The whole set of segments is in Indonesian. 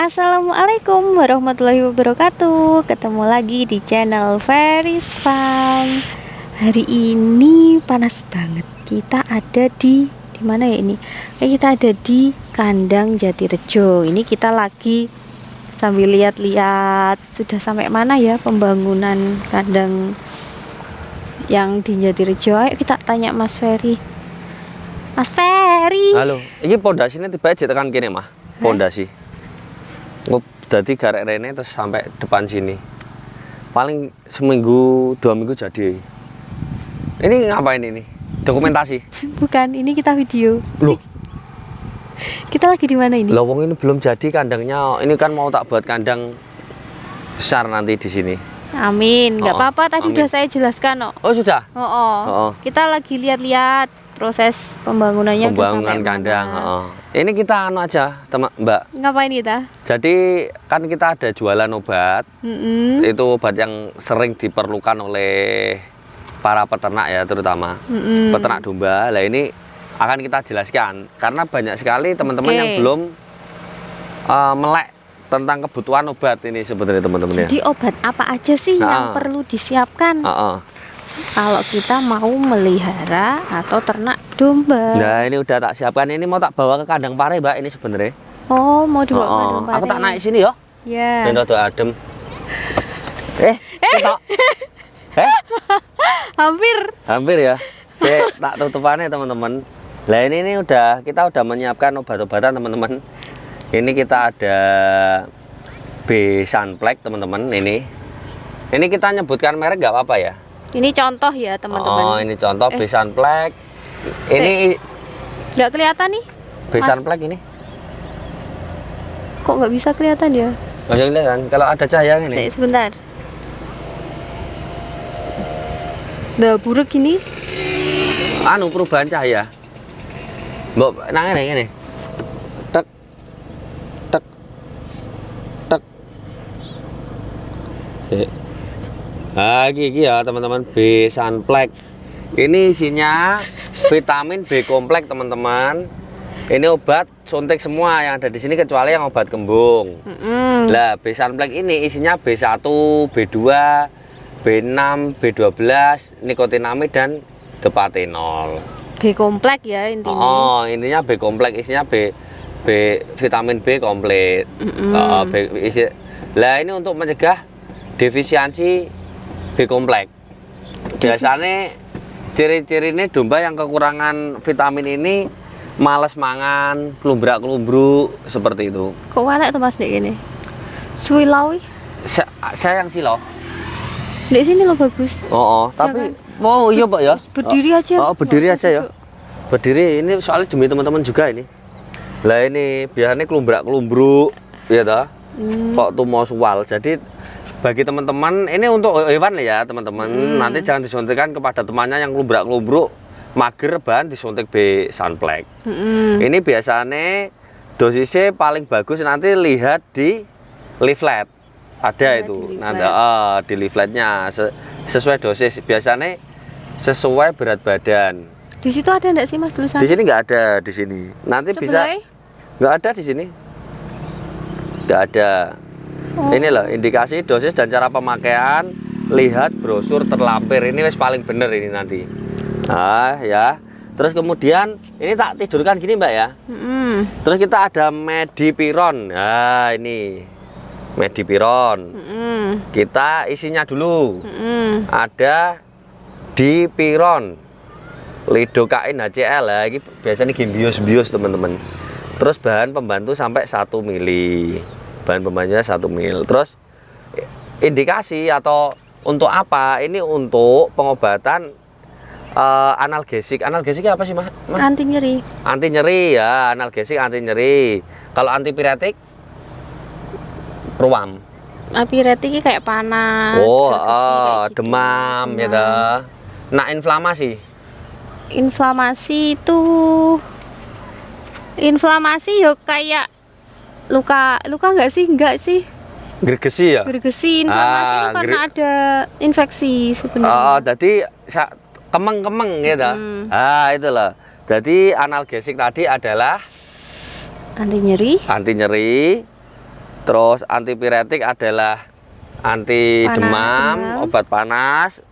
Assalamualaikum warahmatullahi wabarakatuh. Ketemu lagi di channel Fairy's Farm. Hari ini panas banget. Kita ada di mana ya ini? Kita ada di kandang Jatirejo. Ini kita lagi sambil lihat-lihat sudah sampai mana ya pembangunan kandang yang di Jatirejo. Ayo kita tanya Mas Ferry. Mas Ferry. Halo, ini pondasinya tiba aja tekan kene mah. Pondasi. Jadi garek rene terus sampai depan sini. Paling seminggu 2 minggu jadi. Ini ngapain ini? Dokumentasi? Bukan, ini kita video. Loh, kita lagi di mana ini? lowong ini belum jadi kandangnya. Ini kan mau tak buat kandang besar nanti di sini. Amin, nggak apa-apa. Tadi amin. udah saya jelaskan, Oh sudah? Oh. Kita lagi lihat-lihat proses pembangunannya. Pembangunan kandang. Ini kita anu aja, teman Mbak. Ngapain kita? Jadi kan kita ada jualan obat. Itu obat yang sering diperlukan oleh para peternak ya, terutama peternak domba. Lah ini akan kita jelaskan karena banyak sekali teman-teman yang belum melek tentang kebutuhan obat ini sebenarnya teman-teman ya. Jadi obat apa aja sih yang perlu disiapkan kalau kita mau melihara atau ternak domba? Nah ini udah tak siapkan, ini mau tak bawa ke kandang pare Mbak ini sebenarnya. Oh, mau dibawa ke kandang pare. Aku tak naik sini ya. Ya. Dan rada adem. Kita. Hampir ya. Saya tak tutupannya teman-teman. Lah ini kita udah menyiapkan obat-obatan teman-teman. Ini kita ada B Sunflex teman-teman ini. Ini kita nyebutkan merek nggak apa-apa ya. Ini contoh ya teman-teman. Oh ini contoh B Sunflex. Ini nggak kelihatan nih. B Sunflex ini. Kok nggak bisa kelihatan ya? Oh yang kelihatan kalau ada cahaya ini. Sebentar. Udah buruk ini. Anu perubahan cahaya. Mbok nang ngene. Tek. Tek. Tek. Nah, iki ya teman-teman B Sunflex. Ini isinya vitamin B kompleks teman-teman. Ini obat suntik semua yang ada di sini kecuali yang obat kembung. Lah B Sunflex ini isinya B1, B2, B6, B12, nikotinamid dan depatenol. B kompleks ya intinya. Oh, intinya B kompleks isinya B vitamin B komplit. Lah ini untuk mencegah defisiensi B kompleks. Biasanya ciri-cirinya domba yang kekurangan vitamin ini males mangan, kelumbrak-kelumbruk seperti itu. Kok walek tuh Mas Dek ini? Suwilawi? Saya yang silau. Di sini lo bagus. Tapi mau iya Pak ya. Berdiri aja. Berdiri aja ya. Berdiri ini soalnya demi teman-teman juga ini. Lah ini biasanya kelumbrak-kelumbruk ya toh. Kok tuh mau sual. Jadi bagi teman-teman ini untuk hewan ya teman-teman. Nanti jangan disuntikkan kepada temannya yang kelumbrak-kelumbruk mager bahan disuntik B Sunflex. Ini biasanya dosisnya paling bagus nanti lihat di leaflet. Ada itu nanti di leafletnya sesuai dosis, biasanya sesuai berat badan. Di situ ada enggak sih Mas tulisan? Di sini nggak ada di sini. Nanti bisa nggak ada di sini. Nggak ada. Ini loh indikasi dosis dan cara pemakaian. Lihat brosur terlampir ini wis paling bener ini nanti. Nah ya. Terus kemudian ini tak tidurkan gini Mbak ya. Terus kita ada Medipiron. Nah ini Medipiron. Kita isinya dulu. Ada Dipiron, Lidocaine HCl lah. Ini biasanya bios teman-teman. Terus bahan pembantu sampai 1 mili. Bahan pembantunya 1 mil. Terus indikasi atau untuk apa? Ini untuk pengobatan analgesik. Analgesik apa sih Mas? Anti nyeri. Anti nyeri ya, analgesik anti nyeri. Kalau antipiretik ruam. Antipiretik kayak panas. Demam ya toh. Nah, inflamasi. Inflamasi yo kayak luka nggak sih? Enggak sih. Gregesi ya? Gregesi, inflamasi karena ada infeksi sebenarnya. Jadi kemeng-kemeng gitu. Itu loh. Jadi analgesik tadi adalah anti nyeri. Anti nyeri. Terus antipiretik adalah anti Panas, demam, demam. obat panas.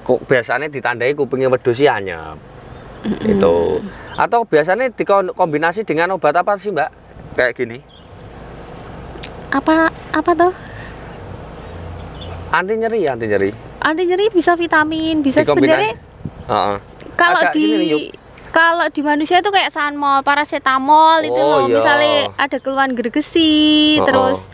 Kok biasanya ditandai kupingnya wedhus sih anyep. Itu. Atau biasanya dikombinasi dengan obat apa sih, Mbak? Kayak gini. Apa tuh? Anti nyeri, anti nyeri. Anti nyeri bisa vitamin, bisa sebenarnya. Heeh. Kalau Agak sini nih, yuk. kalau di manusia itu kayak sanmol, paracetamol itu Oh, loh. iya. Misalnya ada keluhan gergesi, terus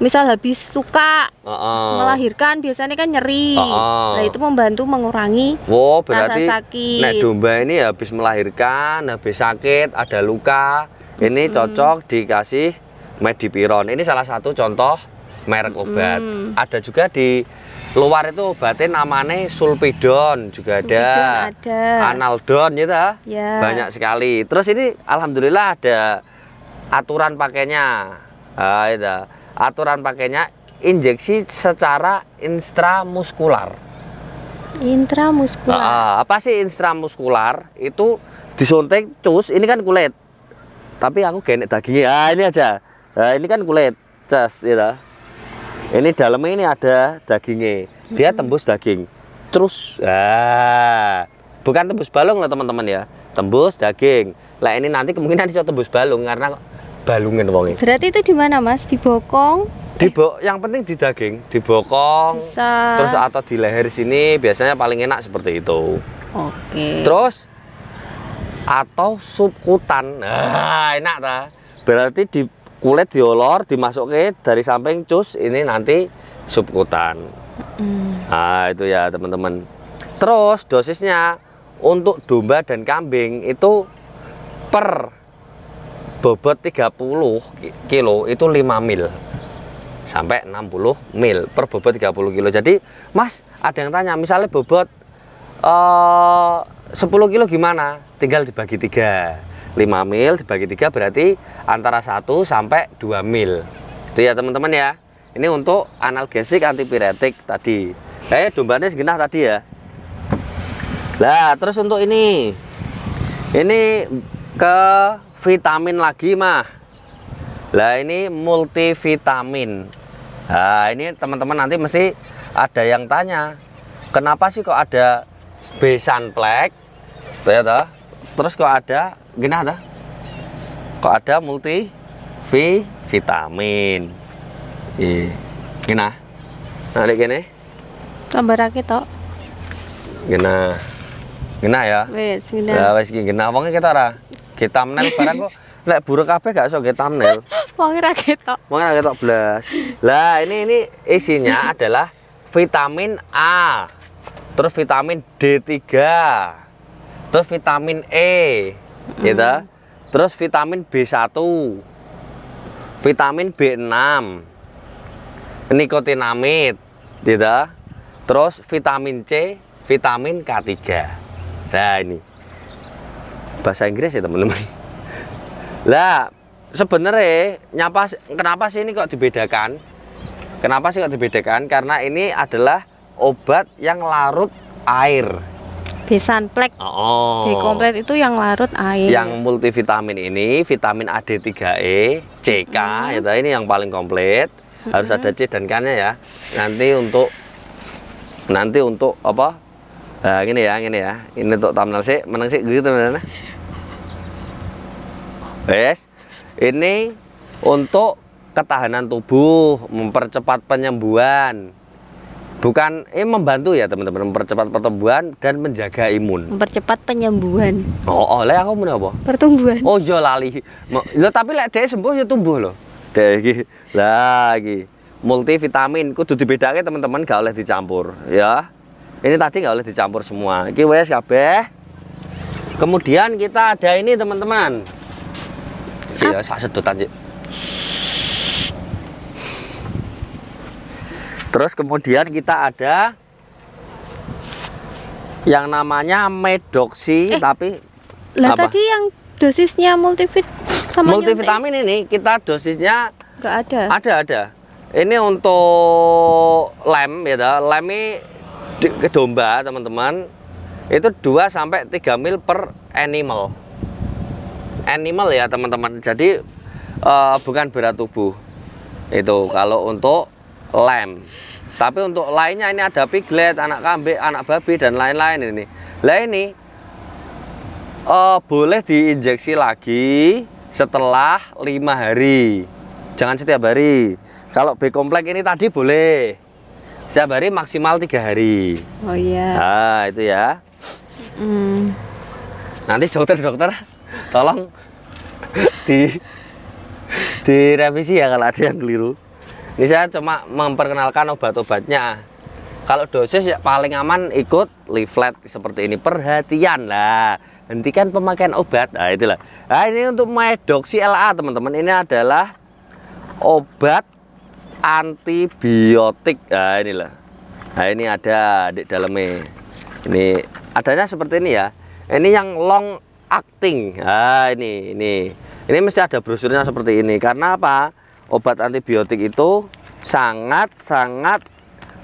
misal habis luka melahirkan biasanya kan nyeri. Nah, itu membantu mengurangi Oh, berarti rasa sakit. nek domba ini habis melahirkan, habis sakit, ada luka, ini cocok dikasih Medipiron. Ini salah satu contoh merek obat. Ada juga di luar itu obatnya namanya Sulpidon juga Sulpidon ada. Analdon gitu Ya. banyak sekali. Terus ini alhamdulillah ada aturan pakainya. Nah, itu. Aturan pakainya injeksi secara intramuskular. Intramuskular. Apa sih intramuskular? Itu disuntik cus, ini kan kulit. Tapi aku genek dagingnya. Ah, ini aja. Nah, ini kan kulit, cas gitu. Ini dalamnya ini ada dagingnya. Dia tembus daging. Terus bukan tembus balung lah teman-teman ya. Tembus daging. Lah ini nanti kemungkinan bisa tembus balung karena balungan wonge. Berarti itu di mana, Mas? Di bokong? Yang penting di daging, di bokong. Bisa. Terus atau di leher sini biasanya paling enak seperti itu. Oke. Terus atau subkutan. Nah, enak ta. Berarti di kulit diolor, dimasukin dari samping cus, ini nanti subkutan. Nah, itu ya teman-teman. Terus dosisnya untuk domba dan kambing itu per bobot 30 kilo itu 5 mil sampai 60 mil per bobot 30 kilo. Jadi Mas ada yang tanya misalnya bobot 10 kilo gimana? Tinggal dibagi 3. 5 mil dibagi 3 berarti antara 1 sampai 2 mil. Itu ya teman-teman ya. Ini untuk analgesik antipiretik tadi. Dombanya segenah tadi ya. Lah, terus untuk ini ke vitamin lagi mah. Lah, ini multivitamin. Nah, ini teman-teman nanti mesti ada yang tanya, kenapa sih kok ada B-Sunflex? Terus kok ada genah dah? Kok ada multivitamin? Genah. Nah, dek gini. Tambah rakit tok. Genah. Genah ya. Wes, Ya ngene. wis iki genah wong kita ora. Ge thumbnail barang kok lek buruk kabeh gak iso ge thumbnail. Wong rakit tok. Wong ora ketok blas. Lah, ini isinya adalah vitamin A. Terus vitamin D3. Terus vitamin E. Gitu. Terus vitamin B1. Vitamin B6. Nikotinamid. Gitu. Terus vitamin C, vitamin K3. Nah, ini bahasa Inggris ya teman-teman. Lah, sebenarnya kenapa sih ini kok dibedakan? Kenapa sih kok dibedakan? Karena ini adalah obat yang larut air. B-Sunflex. B komplit itu yang larut air. Yang multivitamin ini vitamin AD3E, CK, ya, ini yang paling komplit. Harus ada C dan K-nya ya. Nanti untuk apa? Nah, gini ya. Ini untuk thumbnail sih, menang sih gitu teman-teman. Wes, ini untuk ketahanan tubuh, mempercepat penyembuhan. Bukan, ini membantu ya teman-teman, mempercepat pertumbuhan dan menjaga imun. Mempercepat penyembuhan. Lah aku mau apa? Pertumbuhan. Oh iya lali. Lah tapi lek dhek sembuh ya tumbuh loh. Dhek iki. Lah iki multivitamin kudu dibedake teman-teman, gak oleh dicampur ya. Ini tadi gak oleh dicampur semua. Iki wes kabeh. Kemudian kita ada ini teman-teman. Ya sak sedotan sih. Terus kemudian kita ada yang namanya Medoxy tapi Lah apa? tadi yang dosisnya sama Multivitamin ini kita dosisnya enggak ada. ada. Ini untuk lem ya, lem ini ke domba teman-teman itu 2 sampai 3 mil per animal. Animal ya teman-teman. Jadi bukan berat tubuh. Itu kalau untuk lem. Tapi untuk lainnya ini ada piglet, anak kambing, anak babi dan lain-lain ini. Lah ini boleh diinjeksi lagi setelah 5 hari. Jangan setiap hari. Kalau B komplek ini tadi boleh. Setiap hari maksimal 3 hari. Oh iya. Nah, itu ya. Nanti dokter tolong direvisi ya kalau ada yang keliru. Ini saya cuma memperkenalkan obat-obatnya. Kalau dosis ya paling aman ikut leaflet seperti ini. Perhatian lah, hentikan pemakaian obat. Nah itulah. Nah ini untuk Medoxy LA teman-teman. Ini adalah obat antibiotik. Nah inilah. Nah ini ada di dalamnya. Ini adanya seperti ini ya. Ini yang long acting. Nah ini mesti ada brosurnya seperti ini. Karena apa? Obat antibiotik itu sangat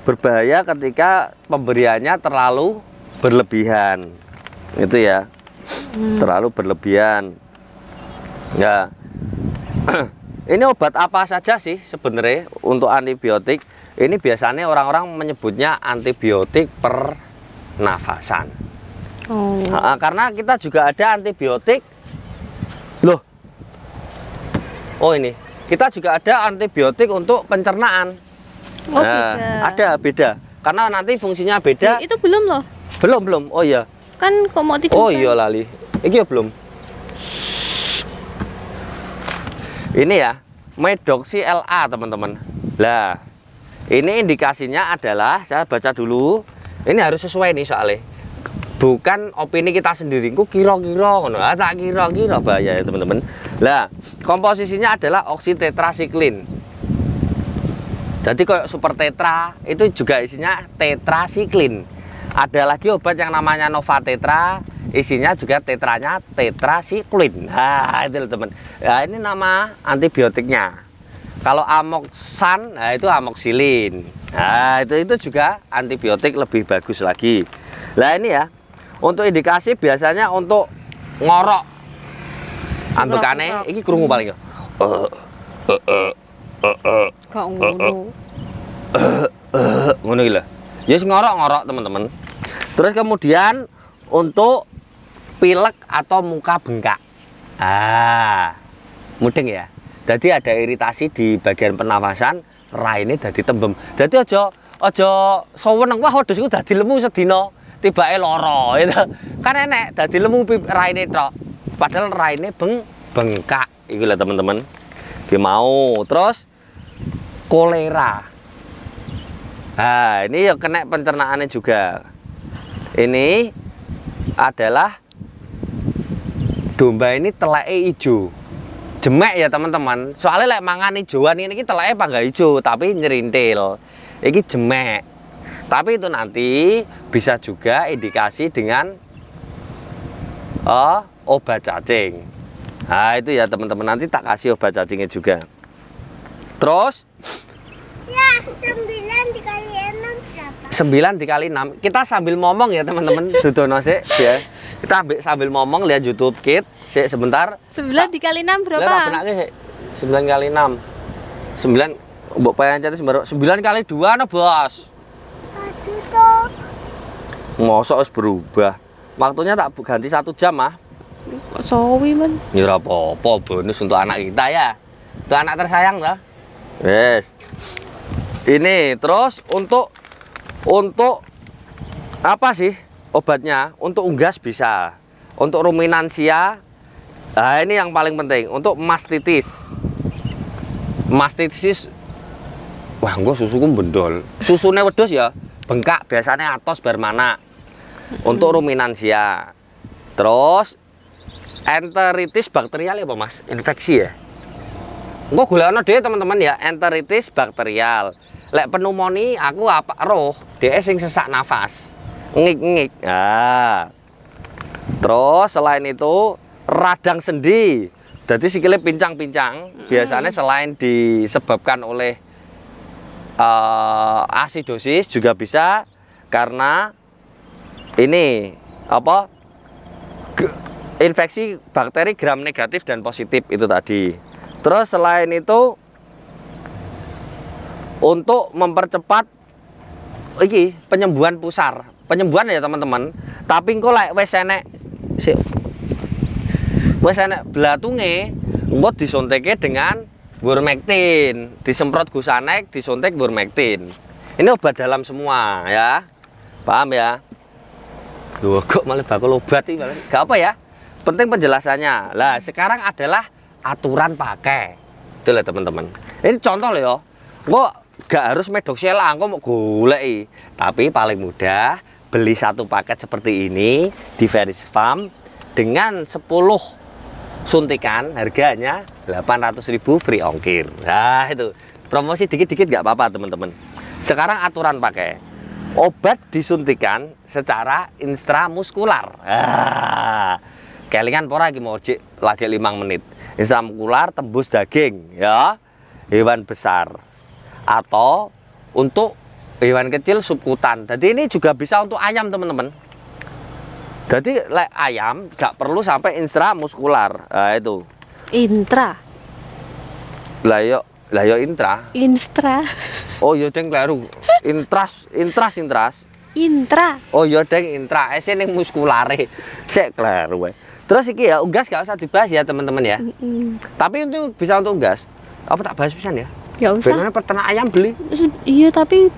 berbahaya ketika pemberiannya terlalu berlebihan. Itu ya. Terlalu berlebihan. Ya. Ini obat apa saja sih sebenarnya untuk antibiotik? Ini biasanya orang-orang menyebutnya antibiotik pernafasan. Oh. Karena kita juga ada antibiotik. Loh. Oh ini. Kita juga ada antibiotik untuk pencernaan. Oh, beda. Ada beda. Karena nanti fungsinya beda. Itu belum loh. Belum. Oh iya. Kan kok mau tidur. Oh iya lali. Iki ya belum. Ini ya, Medoxy LA teman-teman. Lah, ini indikasinya adalah saya baca dulu. Ini harus sesuai nih soalnya. Bukan opini kita sendiri. Ku kira-kira ngono. Tak kira-kira bahaya ya teman-teman. Lah, komposisinya adalah oksitetrasiklin. Jadi kayak super tetra itu juga isinya tetrasiklin. Ada lagi obat yang namanya Nova Tetra, isinya juga tetranya tetrasiklin. Nah, itu teman. Nah, ini nama antibiotiknya. Kalau amoksan, nah itu amoksilin. Nah, itu juga antibiotik lebih bagus lagi. Lah ini ya, untuk indikasi biasanya untuk ngorok. Antukane, ini krungu paling ya. Kok ngono. Ngono iki lho. Ya ngorok-ngorok teman-teman. Terus kemudian untuk pilek atau muka bengkak. Mudeng ya. Jadi ada iritasi di bagian pernafasan, raine dadi tembem. Jadi aja seweneng wah wedhus iku dadi lemu sedina, tibake lara gitu. Kan enek dadi lemu raine tok. Padahal raine bengkak iki lho teman-teman. Ki mau. Terus kolera. Nah, ini ya kena pencernaannya juga. Ini adalah domba ini teleke ijo. Jemek ya teman-teman. Soalnya lek mangan ijoan ini teleke apa enggak ijo, tapi nyerintil. Ini jemek. Tapi itu nanti bisa juga indikasi dengan obat cacing. Nah, itu ya teman-teman, nanti tak kasih obat cacingnya juga. Terus Ya, 9 dikali 6 berapa? 9 dikali 6. Kita sambil ngomong ya teman-teman. Dudono sik ya. Kita sambil ngomong lihat YouTube Kid. Sik sebentar. 9 dikali 6 berapa? Lihat benake sik. 9 kali 6. 9 mbok pancet 9 kali 2 no, Bos. Aduh toh. Mosok wis berubah. Waktunya tak ganti 1 jam ah. Kok sawi men. Ya ora apa-apa, bonus untuk anak kita ya. Untuk anak tersayang lah. Yes. Ini terus untuk apa sih obatnya? Untuk unggas bisa, untuk ruminansia. Nah ini yang paling penting untuk mastitis. Mastitis, wah gue susuku bendol. Susunya wedhus ya, bengkak biasanya atos bermana. Untuk ruminansia. Terus enteritis bakterial ya apa mas? Infeksi ya? Gue gulana deh teman-teman ya, enteritis bakterial. Lek pneumonia aku apa roh dia sing sesak nafas ngik-ngik. Nah, terus selain itu radang sendi, jadi sikile pincang-pincang. Biasanya selain disebabkan oleh asidosis juga bisa karena ini apa infeksi bakteri gram negatif dan positif itu tadi. Terus selain itu untuk mempercepat iki penyembuhan pusar. Penyembuhan ya teman-teman. Tapi engko lek wis enek blatunge, engko disuntiknya dengan Ivermectin, disemprot Gusanek, disuntik Ivermectin. Ini obat dalam semua ya. Paham ya? Loh, kok malah bakal obat ini malah. Gak apa ya? Penting penjelasannya. Lah, sekarang adalah aturan pakai. Itu lah teman-teman. Ini contoh loh ya. Kok gak harus Medoxel engko mau goleki. Tapi paling mudah beli satu paket seperti ini di Veris Farm dengan 10 suntikan, harganya 800.000 free ongkir. Nah itu promosi dikit-dikit nggak apa-apa teman-teman. Sekarang aturan pakai obat disuntikan secara intramuskular. Kelingan pora iki mau lagi 5 menit. Intramuskular tembus daging ya, hewan besar atau untuk hewan kecil subkutan. Jadi ini juga bisa untuk ayam teman-teman. Jadi ayam gak perlu sampai intramuskular. Nah itu. Intra. Lah yo intra. Instra. Oh yo deng kleru. Intras. Intra. Oh yo deng intra. Ning muskulare. Sik kleru wae. Terus iki ya unggas gak usah dibahas ya teman-teman ya. Tapi itu bisa untuk unggas. Apa tak bahas pisan ya? Ya usah. Benernya peternak ayam beli. Iya tapi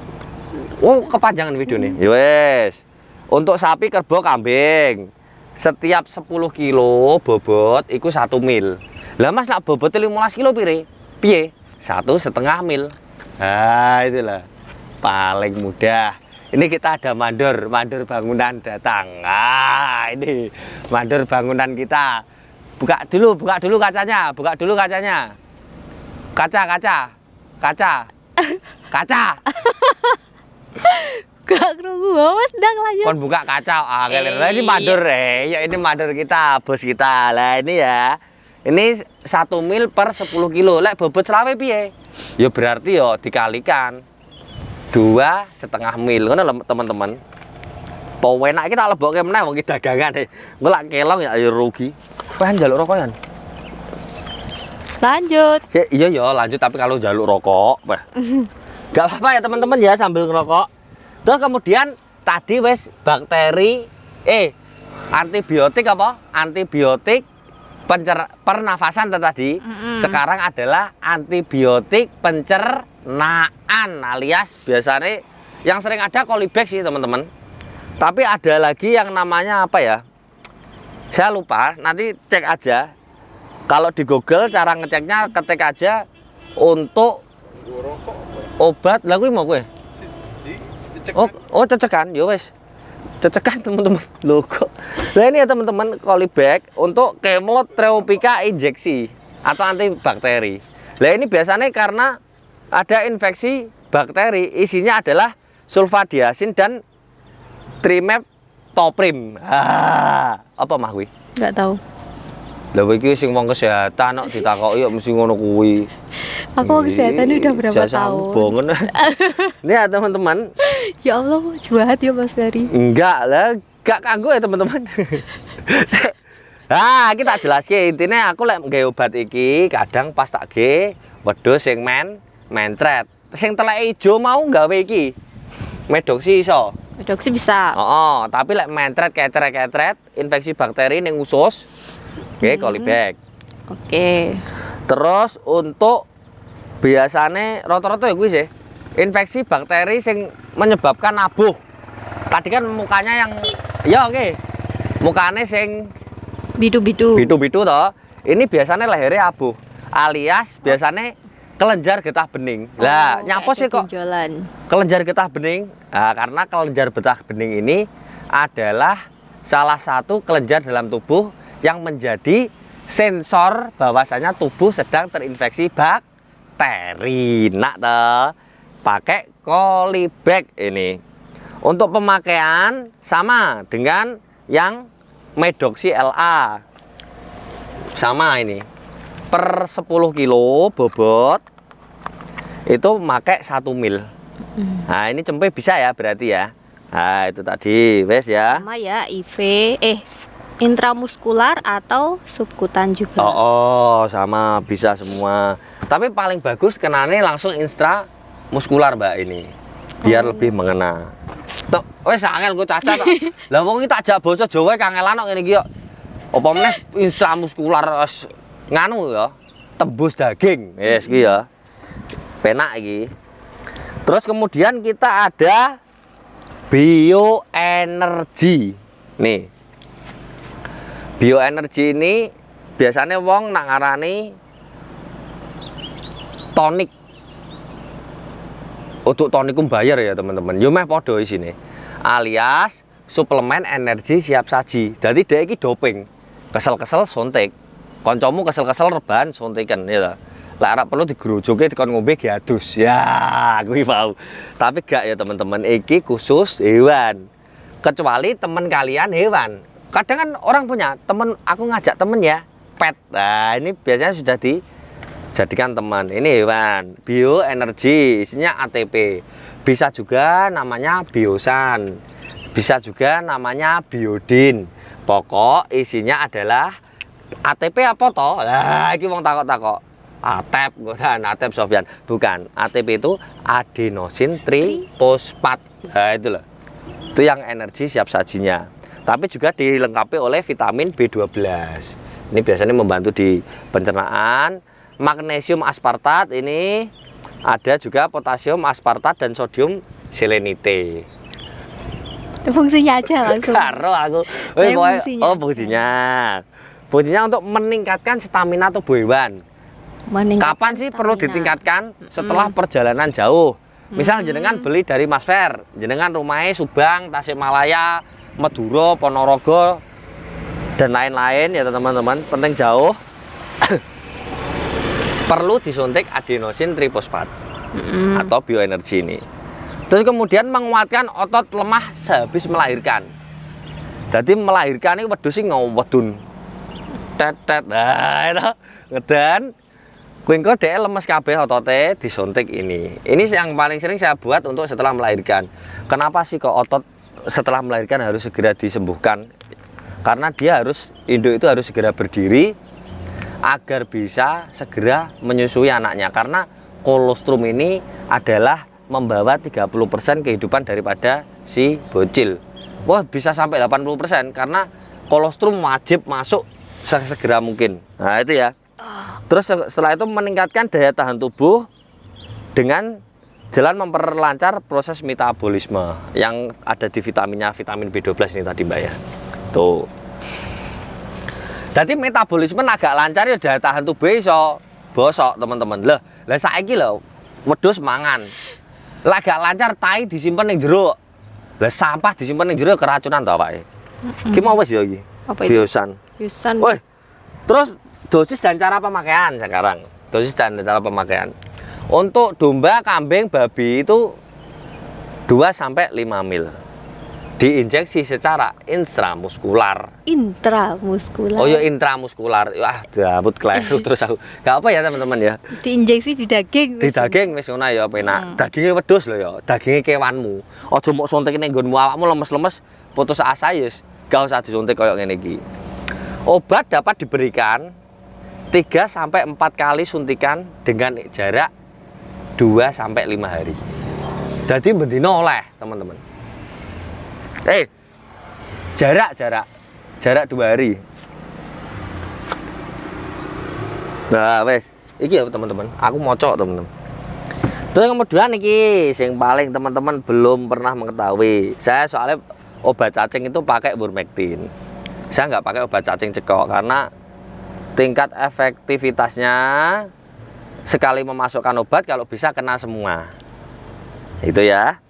Oh kepanjangan video nih. Ya wes. Untuk sapi, kerbau, kambing setiap 10 kilo bobot itu 1 mil. Lah mas nak bobotnya 15 kilo piye? 1,5 mil. Nah itulah paling mudah. Ini kita ada mandor bangunan datang. Ah ini mandor bangunan kita. Buka dulu kacanya. Kaca. gak krungu mas ndang lanjut. Kon buka kaca. Lah ini mandor ya ini mandor kita, bos kita. Lah ini ya. Ini 1 mil per 10 kilo. Lek bobot selawe piye? Ya berarti yo dikalikan 2,5 mil. Ngono lho teman-teman. Po enak kita lebokke meneh wong iki dagangan. Engko lak kelong ya rugi. Pengen njaluk rokok ya? Lanjut. Iya ya lanjut tapi kalau njaluk rokok, wah. Gak apa-apa ya teman-teman ya sambil ngerokok. Terus kemudian tadi wes bakteri antibiotik pernafasan tadi. Sekarang adalah antibiotik pencernaan alias biasanya yang sering ada Colibex sih teman-teman. Tapi ada lagi yang namanya apa ya? Saya lupa, nanti cek aja. Kalau di Google cara ngeceknya ketik aja untuk obat lah kuwi mau kowe. Oh cecekan, ya wes. Cecekan teman-teman. Loh kok. Nah ini ya teman-teman Colibex untuk kemoterapetika injeksi atau antibakteri. Nah ini biasanya karena ada infeksi bakteri, isinya adalah sulfadiazin dan trimethoprim. Apa mah kuwi? Enggak tahu. Lah iki sing wong kesehatan kok ditakoki yo mesti ngono kuwi. Aku wong kesehatan udah berapa tahun? Bongen. Ini ya teman-teman. Ya Allah, jahat ya Mas Ferry. Enggak lah, gak kanggo ya teman-teman. Kita jelaske intine aku lek nggawe obat iki kadang pas tak ge wedhus sing mencret. Sing teleke ijo mau gawe iki. Medoksi iso. Medoksi bisa. Tapi lek mencret ketret infeksi bakteri ning usus. Oke, Colibex. Oke. Terus untuk biasanya rata-rata ya kuwi sih. Infeksi bakteri sing menyebabkan nabuh. Tadi kan mukanya yang ya oke. Mukanya sing bidu-bidu. Bidu-bidu toh. Ini biasanya lehernya abuh. Alias biasanya kelenjar getah bening. Lah, nyapa sih kok benjolan. Kelenjar getah bening? Nah, karena kelenjar getah bening ini adalah salah satu kelenjar dalam tubuh yang menjadi sensor bahwasanya tubuh sedang terinfeksi bakteri. Nak toh, pakai Colibex ini. Untuk pemakaian sama dengan yang Medoxi LA. Sama ini. Per 10 kilo bobot itu pakai 1 mil. Nah, ini cempe bisa ya berarti ya. Nah, itu tadi, wes ya. Sama ya intramuskular atau subkutan juga. Sama bisa semua. Tapi paling bagus kenane langsung muskular Mbak ini. Biar lebih mengena. Tok wis angel go cacat tok. Lah wong iki tak jak basa Jawa kangelan kok ngene iki kok. Apa meneh intramuskular nganu ya, tembus daging. Wis iki ya. Penak iki. Terus kemudian kita ada bioenergi. Nih. Bioenergi ini biasanya wong nak ngarani tonik. Untuk tonikum bayar ya teman-teman. Yo meh padha isine. Alias suplemen energi siap saji. Jadi dia iki doping. Kesel-kesel suntik. Kancamu kesel-kesel rebahan suntikan ya ta. Lah ora perlu digrojoke dikon ngombe giadus. Ya, kuwi mau. Tapi gak ya teman-teman, iki khusus hewan. Kecuali teman kalian hewan. Kadang kan orang punya temen, aku ngajak temen ya pet. Nah ini biasanya sudah dijadikan teman. Ini hewan bioenergi, isinya ATP. Bisa juga namanya biosan, bisa juga namanya biodin. Pokok isinya adalah ATP apa toh? Nah ini wong takok-takok. ATP, bukan ATP Sofyan, bukan. ATP itu adenosin trifosfat. Nah itu loh, itu yang energi siap sajinya. Tapi juga dilengkapi oleh vitamin B12. Ini biasanya membantu di pencernaan. Magnesium aspartat ini ada juga potasium aspartat dan sodium selenite. Itu fungsinya aja langsung. Karo aku. Fungsinya. Oh fungsinya. Fungsinya untuk meningkatkan stamina tubuh hewan. Kapan sih perlu ditingkatkan? Setelah perjalanan jauh. Misal jenengan beli dari Mas Fer, jenengan rumahnya Subang, Tasikmalaya, Madura, Ponorogo, dan lain-lain ya teman-teman, penting jauh. Perlu disuntik adenosin trifosfat atau bioenergi ini. Terus kemudian menguatkan otot lemah sehabis melahirkan. Jadi melahirkan ini wedhus sing ngawedun. Tet. Nah, itu ngedan. Kuwi engko dhek lemes kabeh otote disuntik ini. Ini yang paling sering saya buat untuk setelah melahirkan. Kenapa sih kok otot setelah melahirkan harus segera disembuhkan? Karena dia harus, induk itu harus segera berdiri agar bisa segera menyusui anaknya. Karena kolostrum ini adalah membawa 30% kehidupan daripada si bocil. Wah, bisa sampai 80% karena kolostrum wajib masuk sesegera mungkin. Nah, itu ya. Terus setelah itu meningkatkan daya tahan tubuh dengan jalan memperlancar proses metabolisme yang ada di vitaminnya, vitamin B12 ini tadi Mbak ya. Tuh. Jadi metabolisme agak lancar ya daya tahan tubuh iso bosok teman-teman. Lah saiki lho wedhus mangan. Lah agak lancar tai disimpen ning jero. Lah sampah disimpen ning jero keracunan to awake. Ki mau wis ya iki. Biosan. Biosan. Woi. Terus dosis dan cara pemakaian sekarang. Dosis dan cara pemakaian. Untuk domba, kambing, babi itu 2-5 mil. Diinjeksi secara intramuskular. Intramuskular. Oh ya intramuskular. Wah, dabut kleru terus aku. Gak apa ya teman-teman ya. Diinjeksi di daging. Di daging wis ngono ya penak. Dagingnya wedhus lho ya, dagingnya kewanmu. Aja mbok suntik ning nggonmu awakmu lemes-lemes putus asa ya gak usah disuntik koyo ngene iki. Obat dapat diberikan 3-4 kali suntikan dengan jarak 2-5 hari. Jadi bendino oleh teman-teman. Jarak 2 hari. Nah, wes, iki ya teman-teman. Aku mocok teman-teman. Terus kemudian iki yang paling teman-teman belum pernah mengetahui. Saya soalnya obat cacing itu pakai Ivermectin. Saya nggak pakai obat cacing cekok karena tingkat efektivitasnya sekali memasukkan obat kalau bisa kena semua. Itu ya.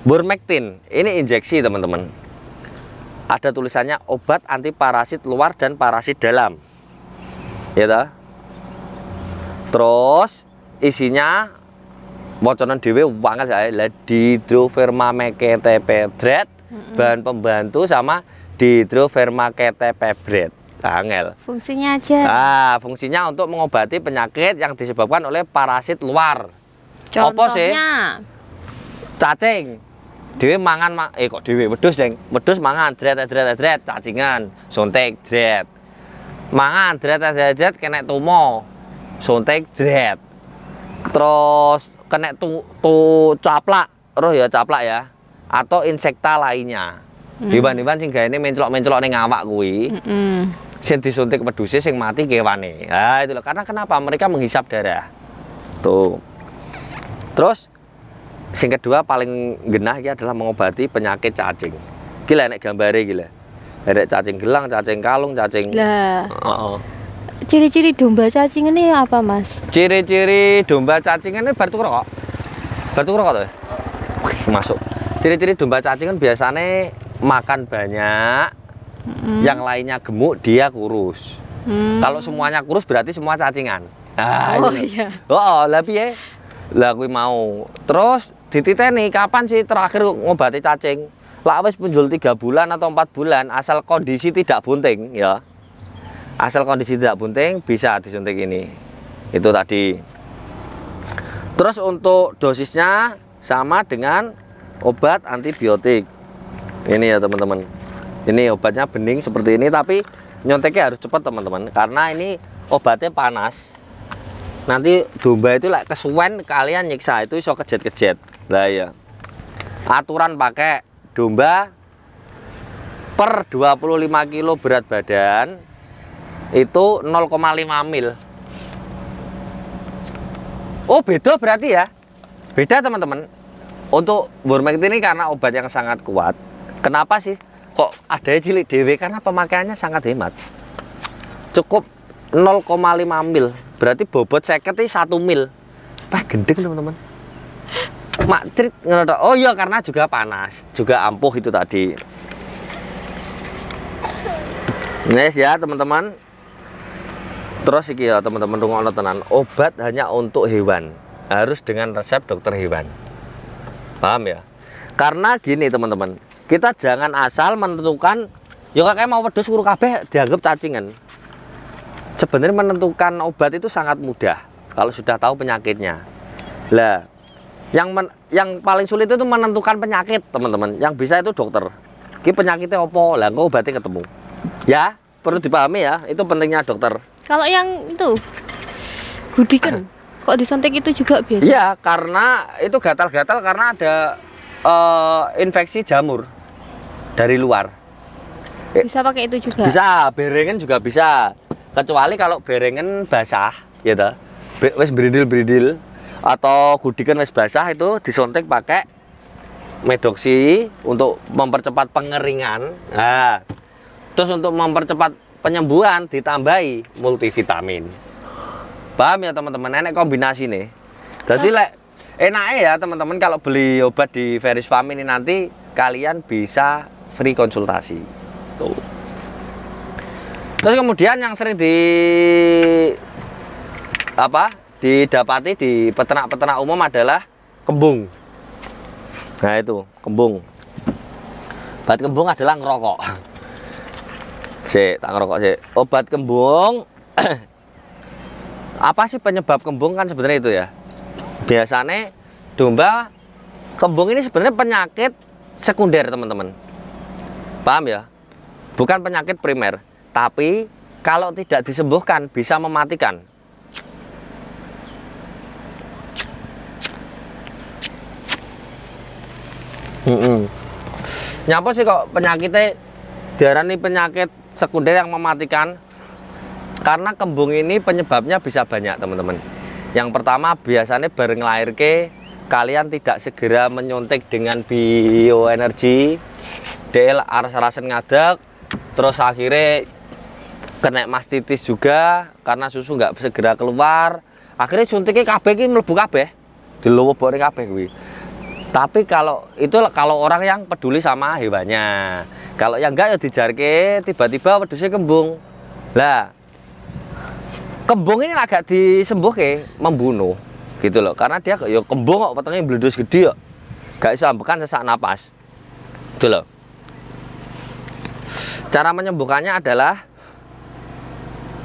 Ivermectin ini injeksi teman-teman. Ada tulisannya obat anti parasit luar dan parasit dalam. Ya toh? Terus isinya bocoran dhewe wangel saya dihydrovermamecetepedret, bahan pembantu sama dihydrovermacetepedret. Angel. Fungsinya aja. Nah, fungsinya untuk mengobati penyakit yang disebabkan oleh parasit luar. Contohnya? Apa sih? Cacing. Dewe mangan kok dewe wedhus deng. Wedhus mangan dret cacingan, suntik dret. Mangan dret kena tumo. Suntik dret. terus kena caplak, roh ya caplak ya, atau insekta lainnya. Hewan-hewan sing gaene mencelok-mencelok ning awak kuwi. Sing disuntik wedhuse sing mati kewane. Nah, itu loh. Karena kenapa? Mereka menghisap darah. Tuh. Terus sing kedua paling genah iki adalah mengobati penyakit cacing. Gila nek gambare gila. Ada cacing gelang, cacing kalung, cacing. Lah. Ciri-ciri domba cacing ini apa, Mas? Ciri-ciri domba cacing ini baru kok. Baru kok tuh. Masuk. Ciri-ciri domba cacing kan biasanya makan banyak, yang lainnya gemuk, dia kurus. Kalau semuanya kurus berarti semua cacingan. Nah, oh itu. iya. Oh, lah piye? Lah kuwi mau. Terus dititeni kapan sih terakhir ngobati cacing? Lah wis punjul 3 bulan atau 4 bulan asal kondisi tidak bunting ya. Asal kondisi tidak bunting bisa disuntik ini. Itu tadi. Terus untuk dosisnya sama dengan obat antibiotik. Ini ya teman-teman. Ini obatnya bening seperti ini tapi nyonteknya harus cepat teman-teman karena ini obatnya panas. Nanti domba itu lah kesuwen kalian nyiksa itu iso kejet-kejet. Lah ya. Aturan pakai domba per 25 kilo berat badan itu 0,5 mil. Oh beda berarti ya. Beda teman-teman. Untuk Burmect ini karena obat yang sangat kuat. Kenapa sih kok ada cilik dewe? Karena pemakaiannya sangat hemat. Cukup 0,5 mil. Berarti bobot seket 1 mil. Wah gendeng teman-teman. Mak trit ngono. Oh iya karena juga panas, juga ampuh itu tadi. Nes ya teman-teman. Terus iki ya teman-teman rungokno tenan. Obat hanya untuk hewan. Harus dengan resep dokter hewan. Paham ya? Karena gini teman-teman. Kita jangan asal menentukan ya kayak mau wedhus kuru kabeh dianggap cacingan. Sebenarnya menentukan obat itu sangat mudah kalau sudah tahu penyakitnya. Lah, yang paling sulit itu menentukan penyakit, teman-teman. Yang bisa itu dokter. Ki penyakitnya opo? Lah kok obatnya ketemu. Ya, perlu dipahami ya, itu pentingnya dokter. Kalau yang itu gudikan kok disuntik itu juga biasa? Iya, karena itu gatal-gatal karena ada infeksi jamur dari luar. Bisa pakai itu juga? Bisa, berengen juga bisa. Kecuali kalau berengen basah, ya toh. Wis brindil-brindil atau gudikan wis basah itu disuntik pakai medoksi untuk mempercepat pengeringan. Nah, terus untuk mempercepat penyembuhan ditambahi multivitamin. Paham ya teman-teman? Enak kombinasi nih. Jadi enaknya ya teman-teman kalau beli obat di Veris Farm ini nanti kalian bisa free konsultasi. Tuh. Terus kemudian yang sering didapati di peternak-peternak umum adalah kembung. Nah itu kembung. Obat kembung adalah ngerokok. Tak ngerokok sih. Obat kembung. Apa sih penyebab kembung kan sebenarnya itu ya? Biasanya domba kembung ini sebenarnya penyakit sekunder teman-teman. Paham ya? Bukan penyakit primer, tapi kalau tidak disembuhkan bisa mematikan. Nyapa sih kok penyakitnya diarani penyakit sekunder yang mematikan? Karena kembung ini penyebabnya bisa banyak teman-teman. Yang pertama biasanya bareng lahirke kalian tidak segera menyuntik dengan bioenergi, DL aras-arasan ngadeg, terus akhirnya kena mastitis juga karena susu nggak segera keluar. Akhirnya suntiknya kabeh ki mlebu kabeh, dilowobone kabeh kuwi. Tapi kalau orang yang peduli sama hewannya. Kalau yang enggak ya dijarke tiba-tiba wedhusnya kembung. Lah, kembung ini agak disembuhke membunuh gitu loh. Karena dia ya kembung kok wetenge bledus gede kok. Gak iso ambekan sesak napas. Gitu loh. Cara menyembuhkannya adalah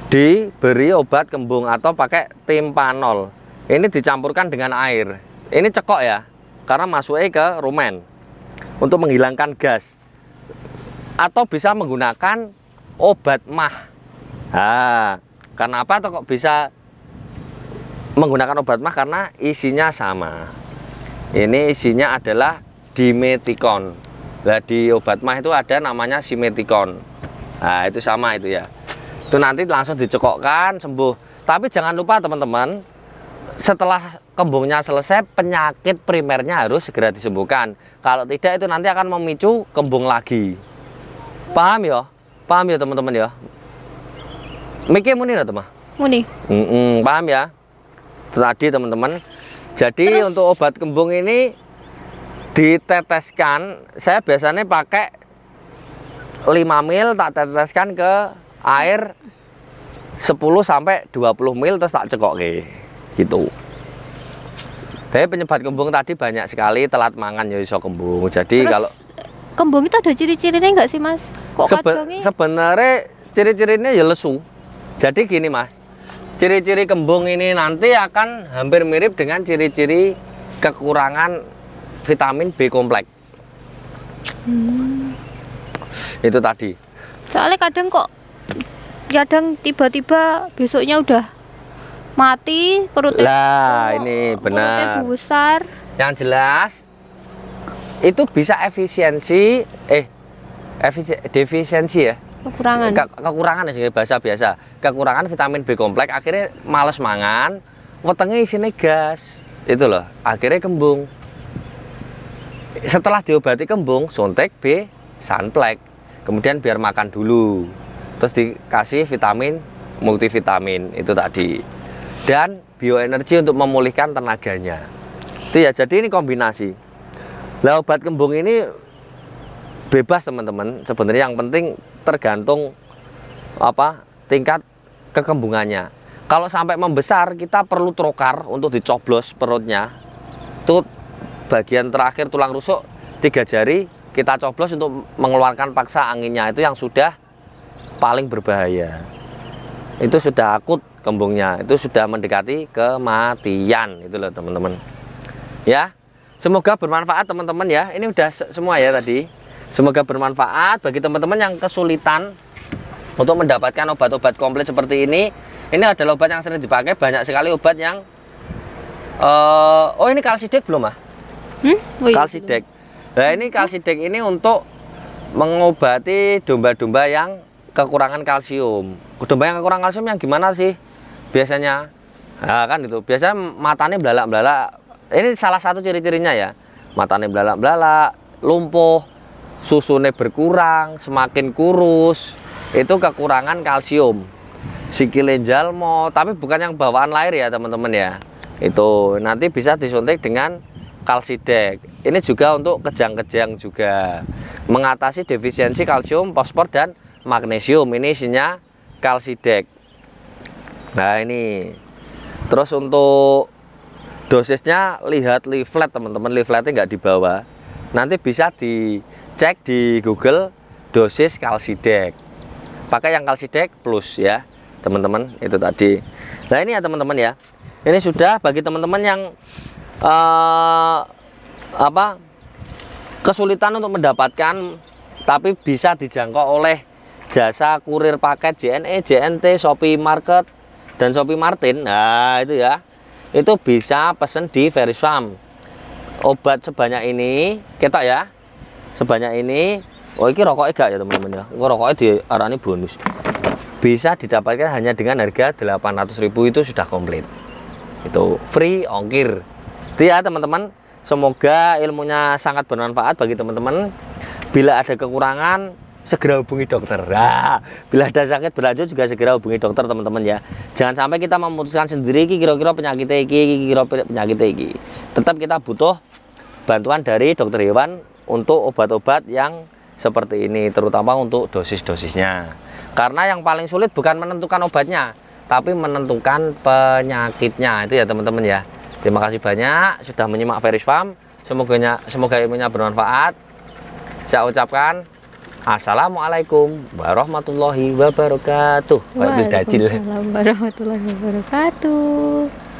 diberi obat kembung atau pakai timpanol. Ini dicampurkan dengan air. Ini cekok ya. Karena masuknya ke rumen untuk menghilangkan gas, atau bisa menggunakan obat mah. Nah, kenapa tuh kok bisa menggunakan obat mah karena isinya sama. Ini isinya adalah dimetikon. Nah, di obat mah itu ada namanya simetikon. Nah, itu sama itu ya. Itu nanti langsung dicekokkan sembuh. Tapi jangan lupa teman-teman, setelah kembungnya selesai, penyakit primernya harus segera disembuhkan. Kalau tidak itu nanti akan memicu kembung lagi. Paham ya? Paham ya teman-teman ya? Mikir muni lah teman. Muni. Paham ya? Tadi teman-teman. Jadi Terus, untuk obat kembung ini diteteskan. Saya biasanya pakai 5 ml, tak teteskan ke air 10 sampai 20 ml terus tak cekok gitu. Tapi penyebab kembung tadi banyak sekali, telat mangan ya iso kembung. Jadi terus, kalau kembung itu ada ciri-cirinya enggak sih Mas? Kok kadangnya sebenarnya ciri-cirinya ya lesu. Jadi gini Mas, ciri-ciri kembung ini nanti akan hampir mirip dengan ciri-ciri kekurangan vitamin B kompleks. Itu tadi. soalnya kadang tiba-tiba besoknya udah mati perutnya. Lah ini Perutnya benar. besar. Yang jelas itu bisa defisiensi ya. Kekurangan. Kekurangan sih bahasa biasa. Kekurangan vitamin B kompleks akhirnya males mangan, wetenge isine gas. Itu loh, akhirnya kembung. Setelah diobati kembung, suntik B sunplek. Kemudian biar makan dulu. Terus dikasih vitamin multivitamin itu tadi. Dan bioenergi untuk memulihkan tenaganya. Itu ya, jadi ini kombinasi. Lah obat kembung ini bebas teman-teman. Sebenarnya yang penting tergantung tingkat kekembungannya. Kalau sampai membesar kita perlu trokar untuk dicoblos perutnya. Itu bagian terakhir tulang rusuk 3 jari kita coblos untuk mengeluarkan paksa anginnya. Itu yang sudah paling berbahaya. Itu sudah akut kembungnya. Itu sudah mendekati kematian. Itu loh teman-teman. Ya, semoga bermanfaat teman-teman ya. Ini udah semua ya tadi. Semoga bermanfaat bagi teman-teman yang kesulitan untuk mendapatkan obat-obat komplit seperti ini. Ini adalah obat yang sering dipakai. Banyak sekali obat yang oh ini kalsidek belum ah? Oh iya, Kalsidek. Nah ini kalsidek ini untuk mengobati domba-domba yang kekurangan kalsium. Domba yang kekurangan kalsium yang gimana sih biasanya? Nah kan itu biasanya matanya belalak-belalak. Ini salah satu ciri-cirinya ya. Matanya belalak-belalak, lumpuh, susunya berkurang, semakin kurus. Itu kekurangan kalsium. Sikile njalmo, tapi bukan yang bawaan lahir ya teman-teman ya. Itu nanti bisa disuntik dengan kalsidek. Ini juga untuk kejang-kejang juga. Mengatasi defisiensi kalsium, fosfor dan magnesium. Ini isinya kalsidek. Nah ini. Terus untuk dosisnya lihat leaflet teman-teman. Leafletnya nggak dibawa. Nanti bisa dicek di Google dosis kalsidek. Pakai yang kalsidek plus ya teman-teman. Itu tadi. Nah ini ya teman-teman ya. Ini sudah bagi teman-teman yang kesulitan untuk mendapatkan tapi bisa dijangkau oleh jasa kurir paket JNE, JNT, Shopee Market dan Shopee Martin. Nah itu ya, itu bisa pesen di Veris Farm. Obat sebanyak ini kita ya, sebanyak ini. Oh ini rokoknya gak ya teman-teman ya, rokoknya diarani bonus. Bisa didapatkan hanya dengan harga 800.000, itu sudah komplit. Itu free ongkir. Itu ya teman-teman. Semoga ilmunya sangat bermanfaat bagi teman-teman. Bila ada kekurangan segera hubungi dokter. Nah, bila ada sakit berlanjut juga segera hubungi dokter teman-teman ya. Jangan sampai kita memutuskan sendiri kira-kira penyakit iki. Tetap kita butuh bantuan dari dokter hewan untuk obat-obat yang seperti ini, terutama untuk dosis-dosisnya. Karena yang paling sulit bukan menentukan obatnya, tapi menentukan penyakitnya. Itu ya teman-teman ya. Terima kasih banyak sudah menyimak Veris Farm. Semoga ilmunya bermanfaat. Saya ucapkan assalamualaikum warahmatullahi wabarakatuh. Waalaikumsalam warahmatullahi wabarakatuh.